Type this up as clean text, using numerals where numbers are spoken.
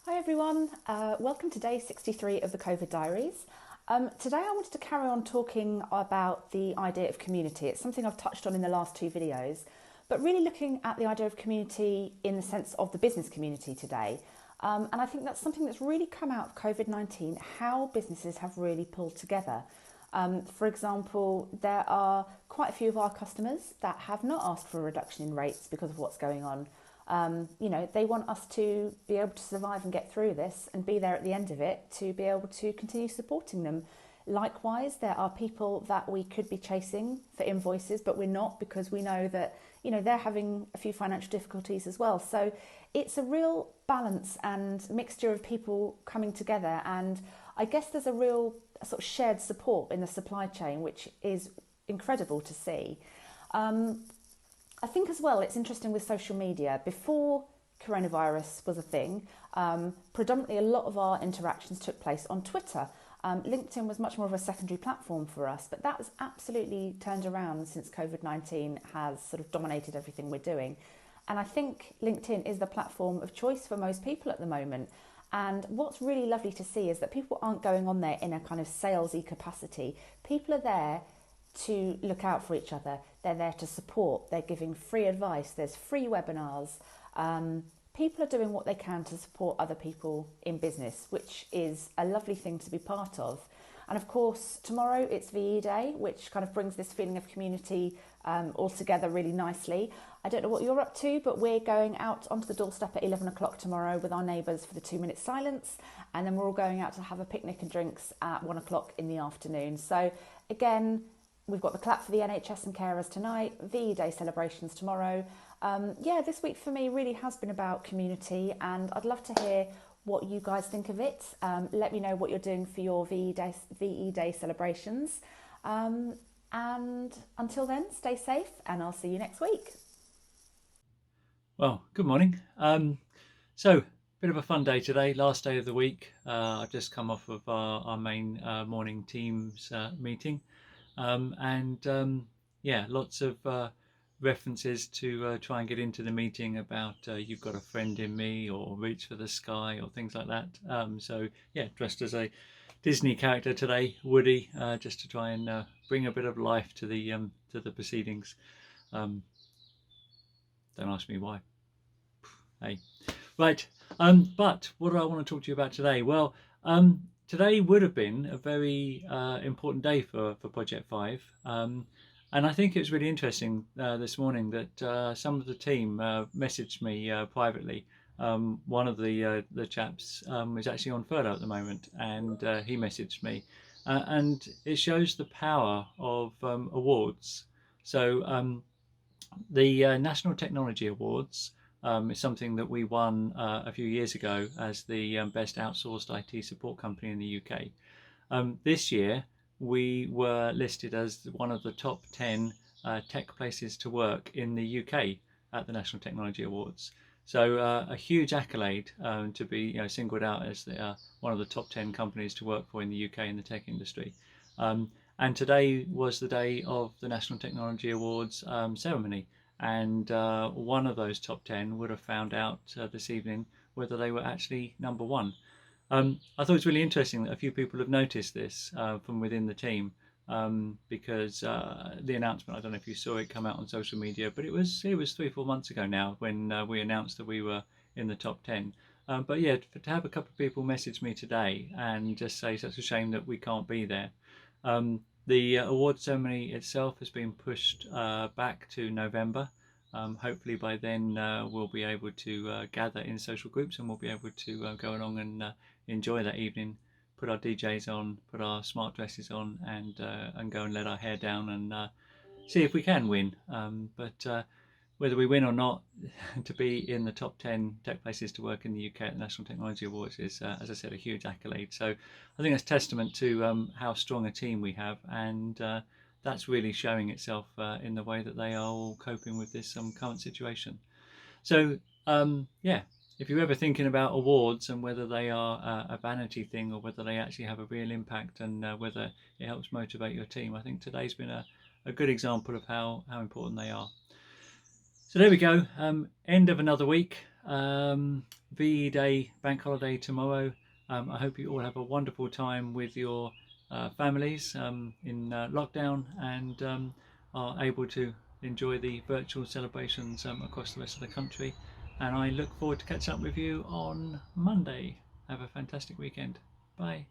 Hi everyone, welcome to day 63 of the COVID Diaries. Today I wanted to carry on talking about the idea of community. It's something I've touched on in the last two videos, but really looking at the idea of community in the sense of the business community today. And I think that's something that's really come out of COVID-19, how businesses have really pulled together. For example, there are quite a few of our customers that have not asked for a reduction in rates because of what's going on. They want us to be able to survive and get through this and be there at the end of it to be able to continue supporting them. Likewise, there are people that we could be chasing for invoices, but we're not because we know that, they're having a few financial difficulties as well. So it's a real balance and mixture of people coming together. And I guess there's a real sort of shared support in the supply chain, which is incredible to see. I think as well, it's interesting with social media. Before coronavirus was a thing, predominantly a lot of our interactions took place on Twitter. LinkedIn was much more of a secondary platform for us, but that has absolutely turned around since COVID-19 has sort of dominated everything we're doing. And I think LinkedIn is the platform of choice for most people at the moment. And what's really lovely to see is that people aren't going on there in a kind of salesy capacity. People are there to look out for each other. They're there to support. They're giving free advice. There's free webinars. People are doing what they can to support other people in business, which is a lovely thing to be part of. And of course, tomorrow it's VE Day, which kind of brings this feeling of community all together really nicely. I don't know what you're up to, but we're going out onto the doorstep at 11 o'clock tomorrow with our neighbours for the 2-minute silence. And then we're all going out to have a picnic and drinks at 1 o'clock in the afternoon. So again, we've got the clap for the NHS and carers tonight, VE Day celebrations tomorrow. This week for me really has been about community, and I'd love to hear what you guys think of it. Let me know what you're doing for your VE Day celebrations. And until then, stay safe, and I'll see you next week. Well, good morning. So, bit of a fun day today, last day of the week. I've just come off of our main morning Teams meeting. Lots of references to try and get into the meeting about you've got a friend in me or reach for the sky or things like that. Dressed as a Disney character today, Woody, just to try and bring a bit of life to the proceedings. Don't ask me why. Hey, right. But what do I want to talk to you about today? Well, today would have been a very important day for Project 5. And I think it was really interesting this morning that some of the team messaged me privately. One of the chaps is actually on furlough at the moment, and he messaged me. And it shows the power of awards. So the National Technology Awards is something that we won a few years ago as the best outsourced IT support company in the UK. This year, we were listed as one of the top 10 tech places to work in the UK at the National Technology Awards. So a huge accolade to be singled out as one of the top 10 companies to work for in the UK in the tech industry. And today was the day of the National Technology Awards ceremony. And one of those top 10 would have found out this evening whether they were actually number one. I thought it was really interesting that a few people have noticed this from within the team because the announcement, I don't know if you saw it come out on social media, but it was 3-4 months ago now when we announced that we were in the top 10. To have a couple of people message me today and just say such a shame that we can't be there. The award ceremony itself has been pushed back to November. Hopefully by then we'll be able to gather in social groups and we'll be able to go along and enjoy that evening, put our DJs on, put our smart dresses on, and go and let our hair down and see if we can win. But whether we win or not, to be in the top 10 tech places to work in the UK at the National Technology Awards is, as I said, a huge accolade. So I think that's testament to how strong a team we have, and that's really showing itself in the way that they are all coping with this current situation. So if you're ever thinking about awards and whether they are a vanity thing or whether they actually have a real impact and whether it helps motivate your team, I think today's been a good example of how important they are. So there we go, end of another week. VE Day, bank holiday tomorrow. I hope you all have a wonderful time with your families in lockdown, and are able to enjoy the virtual celebrations across the rest of the country. And I look forward to catching up with you on Monday. Have a fantastic weekend. Bye.